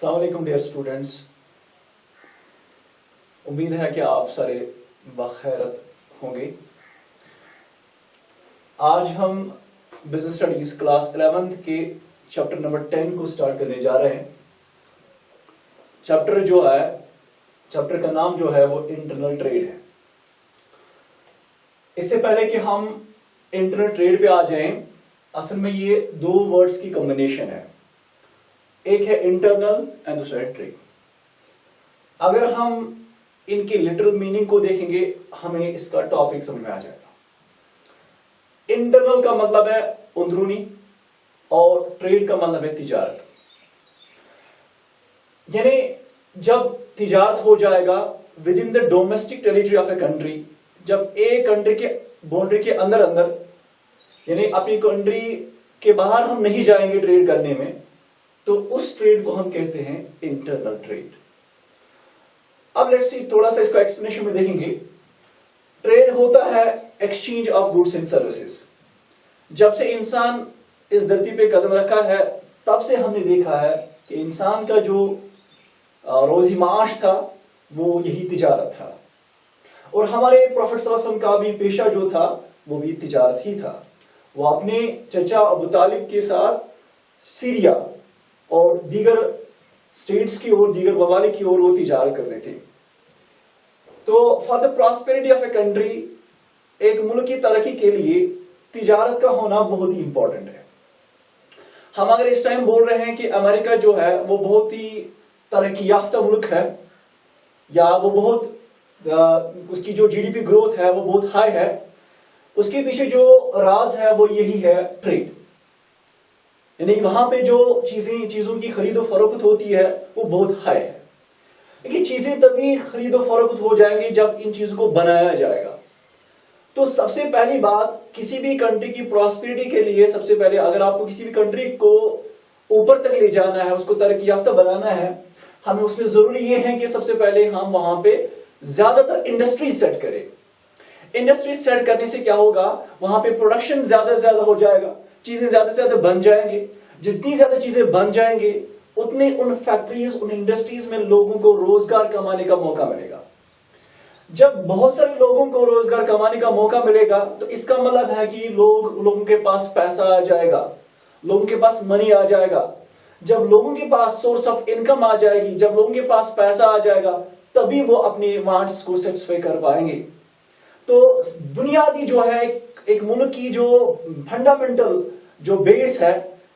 अस्सलाम वालेकुम dear students. उम्मीद है कि आप सारे बखैरत होंगे। आज हम बिजनेस स्टडीज क्लास 11th के चैप्टर नंबर 10 को स्टार्ट करने जा रहे हैं। चैप्टर का नाम जो है वो इंटरनल ट्रेड है। इससे पहले कि हम इंटरनल ट्रेड पे आ जाएं, असल में ये दो वर्ड्स की कॉम्बिनेशन है, एक है इंटरनल एंड दूसरा है ट्रेड। अगर हम इनकी लिटरल मीनिंग को देखेंगे हमें इसका टॉपिक समझ में आ जाएगा। इंटरनल का मतलब है अंदरूनी और ट्रेड का मतलब है तिजारत। यानी जब तिजारत हो जाएगा with in the domestic territory of a country, जब एक कंट्री के बाउंड्री के अंदर अंदर, यानी अपनी कंट्री के बाहर हम नहीं जाएंगे ट्रेड करने में, तो उस ट्रेड को हम कहते हैं इंटरनल ट्रेड। अब लेट्स सी, थोड़ा सा इसका एक्सप्लेनेशन में देखेंगे। ट्रेड होता है exchange of goods and services. जब से इंसान इस धरती पे कदम रखा है तब से हमने देखा है कि इंसान का जो रोजी माश था वो यही तिजारत था, और हमारे प्रॉफेट सल्लल्लाहु अलैहि वसल्लम का भी पेशा जो था वो भी तिजारत ही था। वो अपने चचा अबू तालिब के साथ सीरिया और दीगर स्टेट्स की ओर, दीगर ममालिक की ओर वो तिजारत करते थे। तो for the prosperity of a country, एक मुल्क की तरक्की के लिए तिजारत का होना बहुत ही इंपॉर्टेंट है। हम अगर इस टाइम बोल रहे हैं कि अमेरिका जो है वो बहुत ही तरक्की याफ्ता मुल्क है, या वो बहुत उसकी जो जीडीपी ग्रोथ है वो बहुत हाई है, उसके पीछे जो राज है वो यही है ट्रेड। यानी वहां पे जो चीजों की खरीदो फरोख्त होती है वो बहुत हाई है। लेकिन चीजें तभी खरीदो फरोख्त हो जाएंगी जब इन चीजों को बनाया जाएगा। तो सबसे पहली बात, किसी भी कंट्री की प्रॉस्पेरिटी के लिए सबसे पहले अगर आपको किसी भी कंट्री को ऊपर तक ले जाना है, उसको तरक्की याफ्ता बनाना है, हमें उसमें जरूरी ये है कि सबसे पहले हम वहां पे ज्यादातर इंडस्ट्रीज सेट करें। इंडस्ट्रीज सेट करने से क्या होगा, वहां पे प्रोडक्शन ज्यादा से ज्यादा हो जाएगा, चीजें ज्यादा से ज्यादा बन जाएंगे। जितनी ज्यादा चीजें बन जाएंगे उतने उन फैक्ट्रीज, उन इंडस्ट्रीज में लोगों को रोजगार कमाने का मौका मिलेगा। जब बहुत सारे लोगों को रोजगार कमाने का मौका मिलेगा तो इसका मतलब है कि लोगों के पास पैसा आ जाएगा, लोगों के पास मनी आ जाएगा। जब लोगों के पास सोर्स ऑफ इनकम आ जाएगी, जब लोगों के पास पैसा आ जाएगा, तभी वो अपने वांट्स को सेटिस्फाई कर पाएंगे। तो बुनियादी जो है एक मुल्क की जो फंडामेंटल जो बेस है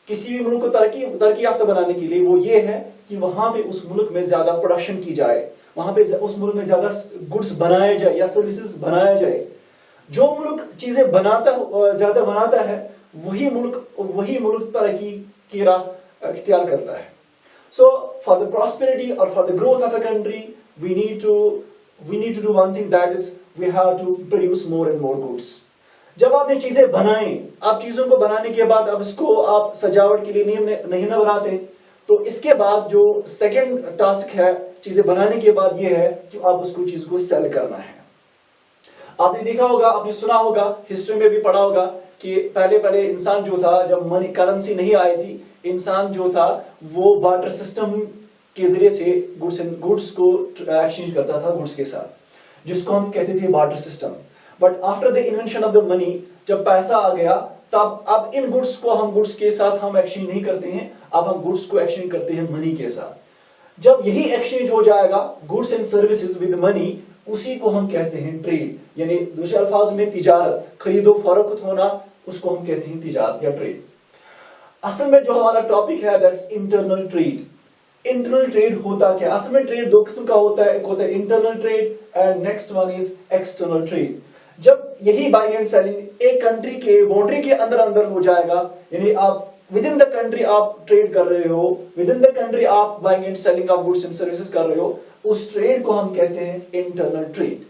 किसी भी मुल्क को तरक्की याफ्ता बनाने के लिए, वो ये है कि वहां पे उस मुल्क में ज्यादा प्रोडक्शन की जाए, वहां पे उस मुल्क में ज्यादा गुड्स बनाया जाए या सर्विसेज बनाया जाए। जो मुल्क चीजें ज्यादा बनाता है वही मुल्क तरक्की की राह इख्तियार करता है। सो फॉर द प्रॉस्पेरिटी और for the growth of a country we need to do one thing, that is we have to produce more and more goods. जब आपने चीजें बनाएं, आप चीजों को बनाने के बाद अब इसको आप सजावट के लिए नहीं ना बनाते, तो इसके बाद जो सेकंड टास्क है चीजें बनाने के बाद ये है कि आप उसको चीज को सेल करना है। आपने देखा होगा, आपने सुना होगा, हिस्ट्री में भी पढ़ा होगा कि पहले इंसान जो था, जब मनी करेंसी नहीं आई थी, इंसान जो था वो बार्टर सिस्टम के जरिए से गुड्स को एक्सचेंज करता था गुड्स के साथ, जिसको हम कहते थे barter system. But after the invention of the money, जब पैसा आ गया, तब अब इन गुड्स को हम गुड्स के साथ हम एक्सचेंज नहीं करते हैं, अब हम गुड्स को एक्सचेंज करते हैं मनी के साथ। जब यही एक्सचेंज हो जाएगा goods and services with money, उसी को हम कहते हैं ट्रेड। यानी दूसरे अल्फाज में तिजारत, खरीदो फरोख्त होना, उसको हम कहते हैं तिजारत या ट्रेड। असल में जो हमारा टॉपिक है that's internal trade. Internal trade होता क्या? असल में ट्रेड दो किस्म का होता है, एक होता है internal trade and next one is external trade. जब यही बाइंग एंड सेलिंग एक कंट्री के बाउंड्री के अंदर हो जाएगा, यानी आप विद इन द कंट्री आप ट्रेड कर रहे हो, विद इन द कंट्री आप buying and selling of goods and services कर रहे हो, उस ट्रेड को हम कहते हैं इंटरनल ट्रेड।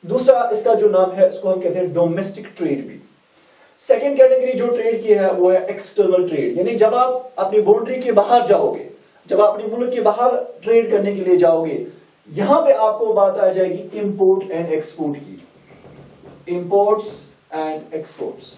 दूसरा इसका जो नाम है उसको हम कहते हैं डोमेस्टिक ट्रेड भी। सेकेंड कैटेगरी जो ट्रेड की है वो है एक्सटर्नल ट्रेड। यानी जब आप अपनी बाउंड्री के बाहर जाओगे, जब आप अपने मुल्क के बाहर ट्रेड करने के लिए जाओगे, यहां पे आपको बात आ जाएगी इंपोर्ट एंड एक्सपोर्ट की। इंपोर्ट्स एंड एक्सपोर्ट्स,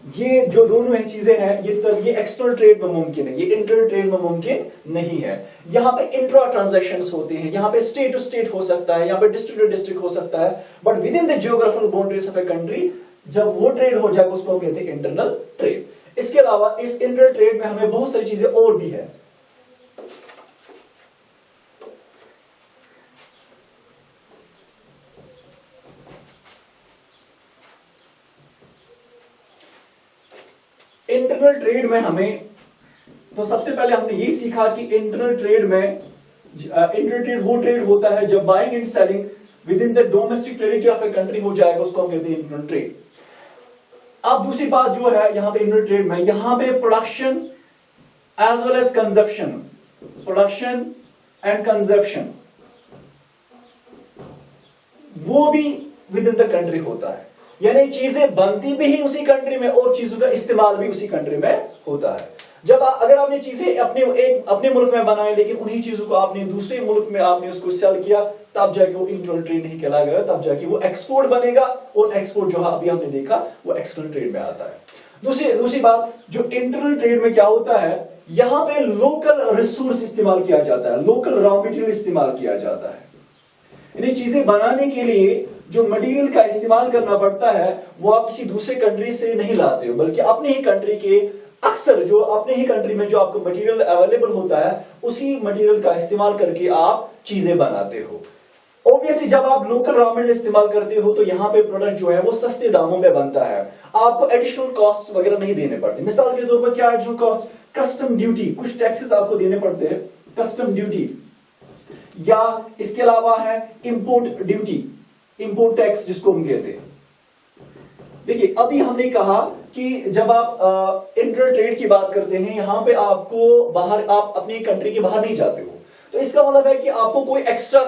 ये जो दोनों चीजें हैं ये एक्सटर्नल ट्रेड में मुमकिन है, ये इंटरनल ट्रेड में मुमकिन नहीं है। यहाँ पे इंट्रा ट्रांजैक्शंस होते हैं, यहाँ पे स्टेट टू स्टेट हो सकता है, यहाँ पे डिस्ट्रिक्ट टू डिस्ट्रिक्ट हो सकता है, but with in the geographical boundaries of a country जब वो ट्रेड हो जाएगा उसको कहते हैं इंटरनल ट्रेड। इसके अलावा इस इंटरनल ट्रेड में हमें बहुत सारी चीजें और भी है। इंटरनल ट्रेड में हमें तो सबसे पहले हमने यही सीखा कि इंटरनल ट्रेड में इंटरनल ट्रेड वो ट्रेड होता है जब buying and selling with in the domestic territory of a country हो जाएगा, उसको हम कहते हैं इंटरनल ट्रेड। अब दूसरी बात जो है यहां पे इंटरनल ट्रेड में, यहां पे production as well as consumption, production and consumption वो भी विद इन द कंट्री होता है, यानी चीजें बनती भी ही उसी कंट्री में और चीजों का इस्तेमाल भी उसी कंट्री में होता है। जब अगर आपने चीजें अपने मुल्क में बनाए लेकिन उन्हीं चीजों को आपने दूसरे मुल्क में आपने उसको सेल किया, तब जाके वो इंटरनल ट्रेड नहीं कहलाएगा, तब जाके वो एक्सपोर्ट बनेगा, और एक्सपोर्ट जो अभी हमने देखा वो एक्सटर्नल ट्रेड में आता है। दूसरी बात जो इंटरनल ट्रेड में क्या होता है, यहां पे लोकल रिसोर्स इस्तेमाल किया जाता है, लोकल रॉ मटेरियल इस्तेमाल किया जाता है। यानी चीजें बनाने के लिए जो मटेरियल का इस्तेमाल करना पड़ता है वो आप किसी दूसरे कंट्री से नहीं लाते हो, बल्कि अपने ही कंट्री के अक्सर जो अपने ही कंट्री में जो आपको मटेरियल अवेलेबल होता है उसी मटेरियल का इस्तेमाल करके आप चीजें बनाते हो। ऑब्वियसली जब आप लोकल रॉ मटेरियल इस्तेमाल करते हो तो यहाँ पे प्रोडक्ट जो है वो सस्ते दामों में बनता है, आपको एडिशनल कॉस्ट वगैरह नहीं देने पड़ते। मिसाल के तौर पर क्या एडिशनल कॉस्ट, कस्टम ड्यूटी, कुछ टैक्सेस आपको देने पड़ते हैं, कस्टम ड्यूटी, या इसके अलावा है इंपोर्ट ड्यूटी, इंपोर्ट टैक्स जिसको हम कहते हैं। देखिए अभी हमने कहा कि जब आप इंटर ट्रेड की बात करते हैं यहां पे आपको बाहर, आप अपनी कंट्री के बाहर नहीं जाते हो, तो इसका मतलब है कि आपको कोई एक्स्ट्रा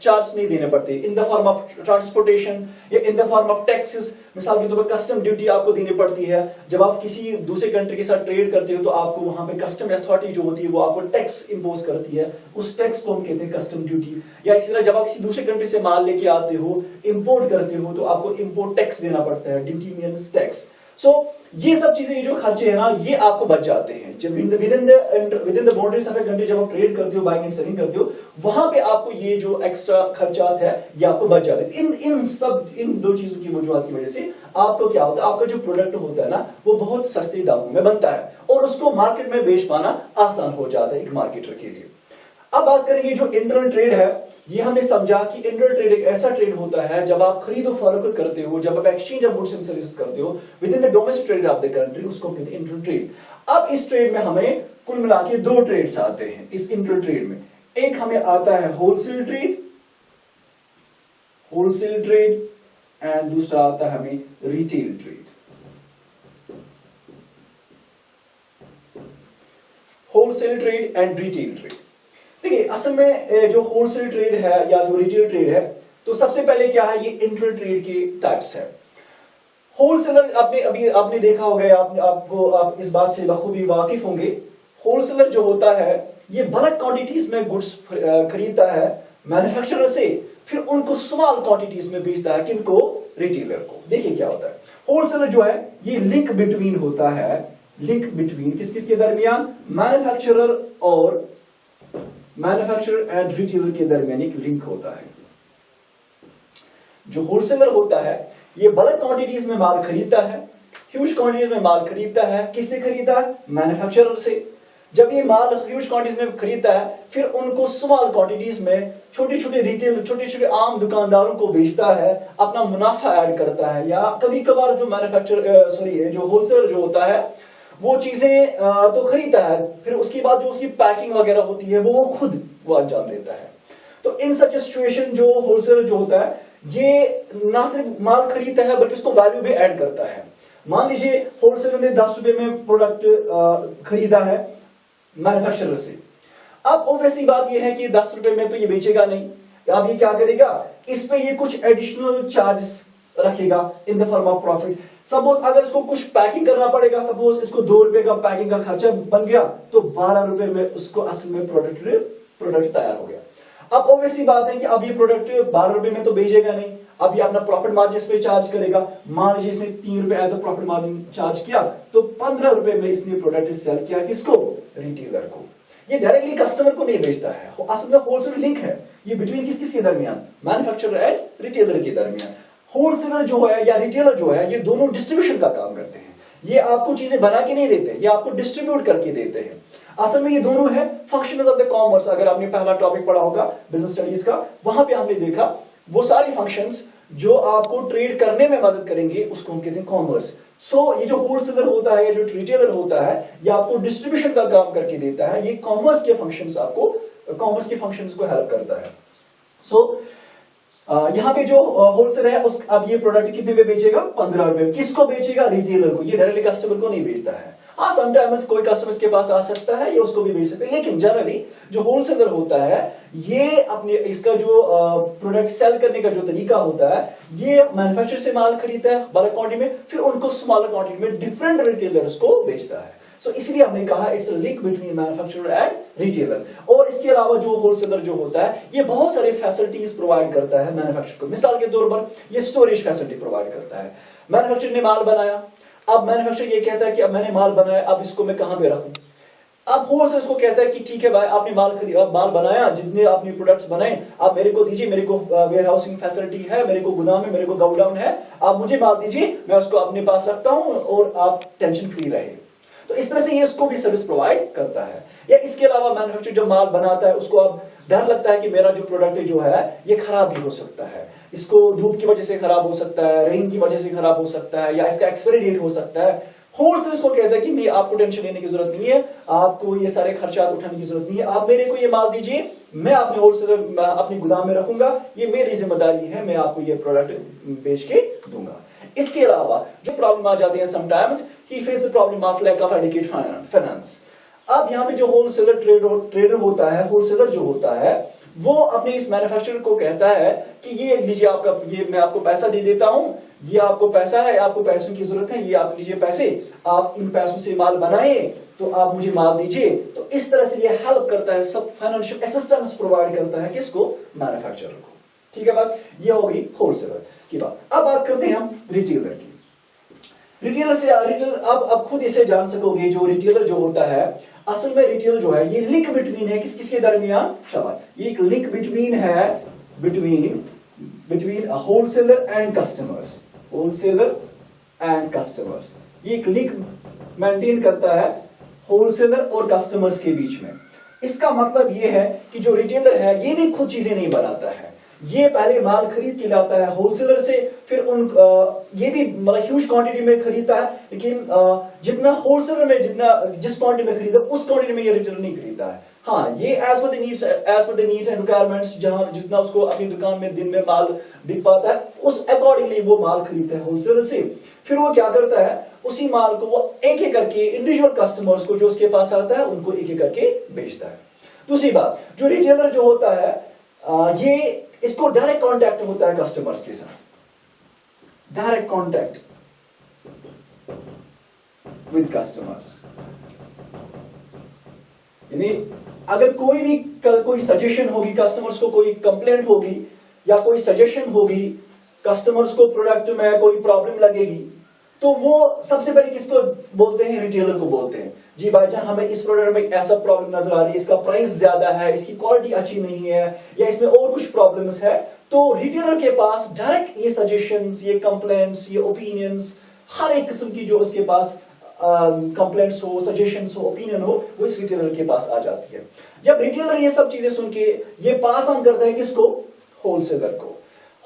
चार्ज नहीं देने पड़ते in the form of transportation या in the form of taxes. मिसाल के तौर पर कस्टम ड्यूटी आपको देनी पड़ती है, जब आप किसी दूसरे कंट्री के साथ ट्रेड करते हो तो आपको वहां पे कस्टम अथॉरिटी जो होती है वो आपको टैक्स इंपोज करती है, उस टैक्स को हम कहते हैं कस्टम ड्यूटी। या इसी तरह जब आप किसी दूसरे कंट्री से माल लेके आते हो, इंपोर्ट करते हो, तो आपको इंपोर्ट टैक्स देना पड़ता है, ड्यूटी मींस टैक्स। सो ये सब चीजें, ये जो खर्चे हैं ना, ये आपको बच जाते हैं जब with in the boundaries of a country जब आप ट्रेड करते हो, बाइंग एंड सेलिंग करते हो, वहां पे आपको ये जो एक्स्ट्रा खर्चात है ये आपको बच जाते हैं। इन दो चीजों की वजूहत की वजह से आपको क्या होता है, आपका जो प्रोडक्ट होता है ना वो बहुत सस्ते दामों में बनता है और उसको मार्केट में बेच पाना आसान हो जाता है एक मार्केटर के लिए। अब बात करेंगे जो इंटरनल ट्रेड है, ये हमने समझा कि इंटरनल ट्रेड एक ऐसा ट्रेड होता है जब आप खरीदो फरोख्त करते हो, जब आप exchange of goods and services करते हो with in the domestic trade off the country, उसको कहते हैं इंटरनल ट्रेड। अब इस ट्रेड में हमें कुल मिला के दो ट्रेड्स आते हैं इस इंटरनल ट्रेड में। एक हमें आता है होलसेल ट्रेड एंड दूसरा आता है हमें retail trade. Wholesale trade and retail trade. देखिए असल में जो होलसेल ट्रेड है या जो रिटेल ट्रेड है, तो सबसे पहले क्या है, ये इंटरनल ट्रेड के टाइप्स है। होलसेलर आपने देखा होगा, आप इस बात से बखूबी वाकिफ होंगे, होलसेलर जो होता है ये बल्क क्वांटिटीज में गुड्स खरीदता है मैन्युफैक्चरर से, फिर उनको स्मॉल क्वांटिटीज में बेचता है, किनको, रिटेलर को। देखिए क्या होता है, होलसेलर जो है ये लिंक बिटवीन होता है, लिंक बिटवीन किस के दरमियान, मैन्युफैक्चरर एंड रिटेलर के दरमियान एक लिंक होता है। जो होलसेलर होता है ये बल्क क्वांटिटीज में माल खरीदता है, ह्यूज क्वांटिटीज में माल खरीदता है, किससे खरीदता है, मैन्युफैक्चरर से। जब ये माल ह्यूज क्वांटिटीज में खरीदता है फिर उनको स्मॉल क्वांटिटीज में छोटे छोटे आम दुकानदारों को बेचता है, अपना मुनाफा ऐड करता है। या कभी कभार जो जो होलसेलर जो होता है वो चीजें तो खरीदता है, फिर उसके बाद जो उसकी पैकिंग वगैरह होती है वो खुद वो अंजाम देता है। तो इन सच सिचुएशन जो होलसेलर जो होता है ये ना सिर्फ माल खरीदता है बल्कि उसको वैल्यू भी ऐड करता है। मान लीजिए होलसेलर ने 10 रुपए में प्रोडक्ट खरीदा है मैन्युफैक्चरर से, अब ऑब्वियसली बात यह है कि 10 रुपए में तो ये बेचेगा नहीं, अब ये क्या करेगा, इस पे ये कुछ एडिशनल चार्जेस रखेगा इन the form of profit. Suppose अगर इसको कुछ पैकिंग करना पड़ेगा, सपोज इसको 2 रुपए का पैकिंग का खर्चा बन गया, तो 12 रुपए में उसको असल में प्रोडक्ट तैयार हो गया। अब ऑब्वियसली बात है कि अब ये प्रोडक्ट 12 रुपए में तो बेचेगा नहीं, अब ये अपना प्रॉफिट मार्जिन इस पे चार्ज करेगा। मान लीजिए इसने 3 रुपए as a profit margin charge किया, तो 15 रुपए में इसने प्रोडक्ट सेल किया किसको? रिटेलर को। ये डायरेक्टली कस्टमर को नहीं बेचता है, असल में होलसेल लिंक है ये बिटवीन किस के दरमियान? मैन्युफैक्चरर एंड रिटेलर के दरमियान। होलसेलर जो है या रिटेलर जो है, ये दोनों डिस्ट्रीब्यूशन का काम करते हैं। ये आपको चीजें बना के नहीं देते, ये आपको डिस्ट्रीब्यूट करके देते हैं। असल में ये दोनों है फंक्शंस ऑफ द कॉमर्स। अगर आपने पहला टॉपिक पढ़ा होगा बिजनेस स्टडीज का, वहां पे हमने देखा वो सारी फंक्शंस जो आपको ट्रेड करने में मदद करेंगे उसको हम कहते हैं कॉमर्स। सो ये जो होलसेलर होता है, ये जो रिटेलर होता है, ये आपको डिस्ट्रीब्यूशन का काम करके देता है। ये कॉमर्स के फंक्शंस आपको, कॉमर्स के फंक्शंस को हेल्प करता है। सो यहाँ पे जो होलसेलर है उस अब ये प्रोडक्ट कितने में बेचेगा? 15 रुपए। किसको बेचेगा? रिटेलर को। ये डायरेक्टली कस्टमर को नहीं बेचता है। हाँ, समटाइम्स कोई कस्टमर्स के पास आ सकता है, ये उसको भी बेच सकते हैं, लेकिन जनरली जो होलसेलर होता है ये अपने इसका जो प्रोडक्ट सेल करने का जो तरीका होता है, ये मैन्युफैक्चरर से माल खरीदता है बड़ा क्वांटिटी में, फिर उनको स्मॉलर क्वांटिटी में डिफरेंट रिटेलर्स को बेचता है। सो इसलिए हमने कहा it's a link between manufacturer and retailer. और इसके अलावा जो होलसेलर जो होता है ये बहुत सारे फैसिलिटीज प्रोवाइड करता है मैन्युफैक्चरर को। मिसाल के तौर पर ये स्टोरेज फैसिलिटी प्रोवाइड करता है। मैन्युफैक्चरर ने माल बनाया, अब मैन्युफैक्चरर ये कहता है कि अब मैंने माल बनाया, अब इसको मैं कहां पे रखूं? अब होलसेलर इसको कहता है कि ठीक है भाई, आपने माल खरीदा, माल बनाया, जितने आपने प्रोडक्ट्स बनाए आप मेरे को दीजिए, मेरे को वेयर हाउसिंग फैसिलिटी है, मेरे को गोदाम है, मेरे को गोडाउन है, आप मुझे माल दीजिए, मैं उसको अपने पास रखता हूं और आप टेंशन फ्री रहे। तो इस तरह से ये इसको भी सर्विस प्रोवाइड करता है। या इसके अलावा मैन्युफैक्चरर जब माल बनाता है उसको अब डर लगता है कि मेरा जो प्रोडक्ट जो है ये खराब भी हो सकता है, इसको धूप की वजह से खराब हो सकता है, रेन की वजह से खराब हो सकता है, या इसका एक्सपायरी डेट हो सकता है। होलसेलर इसको कहता है कि नहीं, आपको टेंशन लेने की जरूरत नहीं है, आपको ये सारे खर्चा उठाने की जरूरत नहीं है, आप मेरे को ये माल दीजिए, मैं अपने होलसेलर अपनी गोदाम में रखूंगा, ये मेरी जिम्मेदारी है, मैं आपको ये प्रोडक्ट बेच के दूंगा। इसके अलावा जो प्रॉब्लम आ जाती है sometimes, he face the problem of lack of adequate finance. अब यहाँ पे जो होलसेलर ट्रेडर होता है, होलसेलर जो होता है, वो अपने इस मैन्युफैक्चरर को कहता है कि ये लीजिए आपका, ये मैं आपको पैसा दे देता हूं, ये आपको पैसा है, आपको पैसों की जरूरत है, ये आप लीजिए पैसे, आप इन पैसों से माल बनाए, तो आप मुझे माल दीजिए। तो इस तरह से ये हेल्प करता है, सब फाइनेंशियल असिस्टेंस प्रोवाइड करता है किसको? मैन्युफैक्चरर को। ठीक है बात, ये हो गई होलसेलर की बात। अब बात करते हैं हम रिटेलर की। रिटेलर से अब खुद इसे जान सकोगे, जो रिटेलर जो होता है, असल में रिटेलर जो है ये लिंक बिटवीन है किसके दरमियान? शाबाश, ये एक लिंक बिटवीन है, between wholesaler and customers. Wholesaler and customers, ये एक लिंक मेंटेन करता है होलसेलर और कस्टमर्स के बीच में। इसका मतलब ये है कि जो रिटेलर है ये भी खुद चीजें नहीं बनाता है, ये पहले माल खरीद के लाता है होलसेलर से, फिर ये भी मतलब ह्यूज क्वांटिटी में खरीदता है, लेकिन जितना होलसेलर में जिस क्वांटिटी में खरीदा उस क्वांटिटी में ये रिटेलर नहीं खरीदता है। हाँ, ये as per the needs and requirements, जहां जितना उसको अपनी दुकान में दिन में माल बिक पाता है उस अकॉर्डिंगली वो माल खरीदता है होलसेलर से। फिर वो क्या करता है, उसी माल को वो एक एक करके इंडिविजुअल कस्टमर्स को जो उसके पास आता है उनको एक एक करके बेचता है। दूसरी बात, जो रिटेलर जो होता है ये इसको डायरेक्ट कांटेक्ट होता है कस्टमर्स के साथ, डायरेक्ट कांटेक्ट विद कस्टमर्स। यानी अगर कोई सजेशन होगी कस्टमर्स को, कोई कंप्लेंट होगी या कोई सजेशन होगी कस्टमर्स को, प्रोडक्ट में कोई प्रॉब्लम लगेगी, तो वो सबसे पहले किसको बोलते हैं? रिटेलर को बोलते हैं। जी भाईजान, हमें इस प्रोडक्ट में ऐसा प्रॉब्लम नजर आ रही है, इसका प्राइस ज्यादा है, इसकी क्वालिटी अच्छी नहीं है, या इसमें और कुछ प्रॉब्लम्स है। तो रिटेलर के पास डायरेक्ट ये सजेशंस, ये कंप्लेंट्स, ये ओपिनियंस, हर एक किस्म की जो उसके पास कंप्लेंट्स हो, सजेशंस हो, ओपिनियन हो, वो इस रिटेलर के पास आ जाती है। जब रिटेलर ये सब चीजें सुन के ये पास ऑन करता है किसको? होलसेलर को।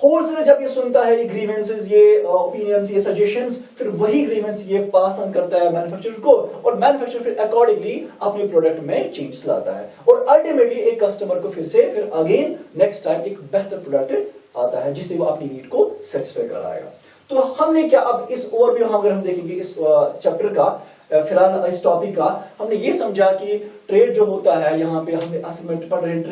होलसेलर जब ये सुनता है, ये ग्रीवेंसेस, ये ओपिनियंस, ये सजेशंस, फिर वही ग्रीवेंस ये पास ऑन करता है मैन्युफैक्चरर को, और मैन्युफैक्चरर फिर अकॉर्डिंगली अपने प्रोडक्ट में चेंज लाता है, और अल्टीमेटली एक कस्टमर को फिर अगेन नेक्स्ट टाइम एक बेहतर प्रोडक्ट आता है जिससे वो अपनी नीड को सेटिस्फाई कराएगा। तो हमने क्या, अब इस ओवरव्यू अगर हम देखेंगे इस चैप्टर का, फिलहाल इस टॉपिक का, हमने ये समझा कि ट्रेड जो होता है, यहाँ पे हमने असल में पढ़ रहे हैं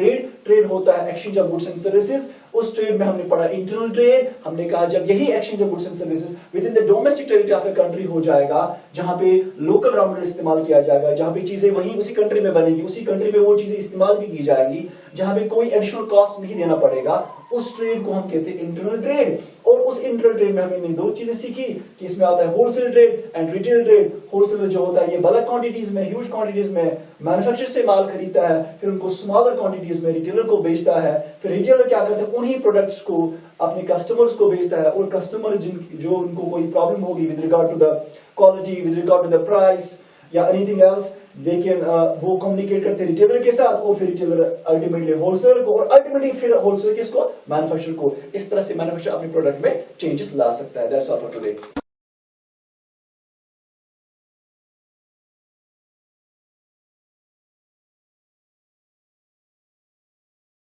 ट्रेड होता है exchange of goods and services. उस ट्रेड में हमने पढ़ा इंटरनल ट्रेड। हमने कहा जब यही exchange of goods and services with in the domestic territory of a country हो जाएगा, जहां पे लोकल रॉ मटेरियल इस्तेमाल किया जाएगा, जहां पे चीजें वही उसी कंट्री में बनेगी, उसी कंट्री में वो चीजें इस्तेमाल भी की जाएंगी, जहां पे कोई एडिशनल कॉस्ट नहीं देना पड़ेगा, उस ट्रेड को हम कहते हैं इंटरनल ट्रेड। और उस इंटरनल ट्रेड में हमने दो चीजें सीखी कि इसमें आता है wholesale trade and retail trade. Wholesale जो होता है ये बल्क क्वांटिटीज में, ह्यूज क्वांटिटीज में मैन्युफैक्चरर से माल खरीदता है, फिर उनको स्मॉलर क्वांटिटीज में रिटेलर को बेचता है, फिर रिटेलर क्या करता है उन्हीं प्रोडक्ट्स को अपने कस्टमर्स को बेचता है, और कस्टमर जो उनको कोई प्रॉब्लम होगी with regard to the quality, with regard to the price या एनीथिंग एल्स, लेकिन वो कम्युनिकेट करते हैं रिटेलर के साथ, और फिर रिटेलर अल्टीमेटली होलसेलर को, और अल्टीमेटली फिर होलसेलर किसको, मैन्युफैक्चरर को। इस तरह से मैन्युफैक्चरर अपने प्रोडक्ट में चेंजेस ला सकता है। That's all for today.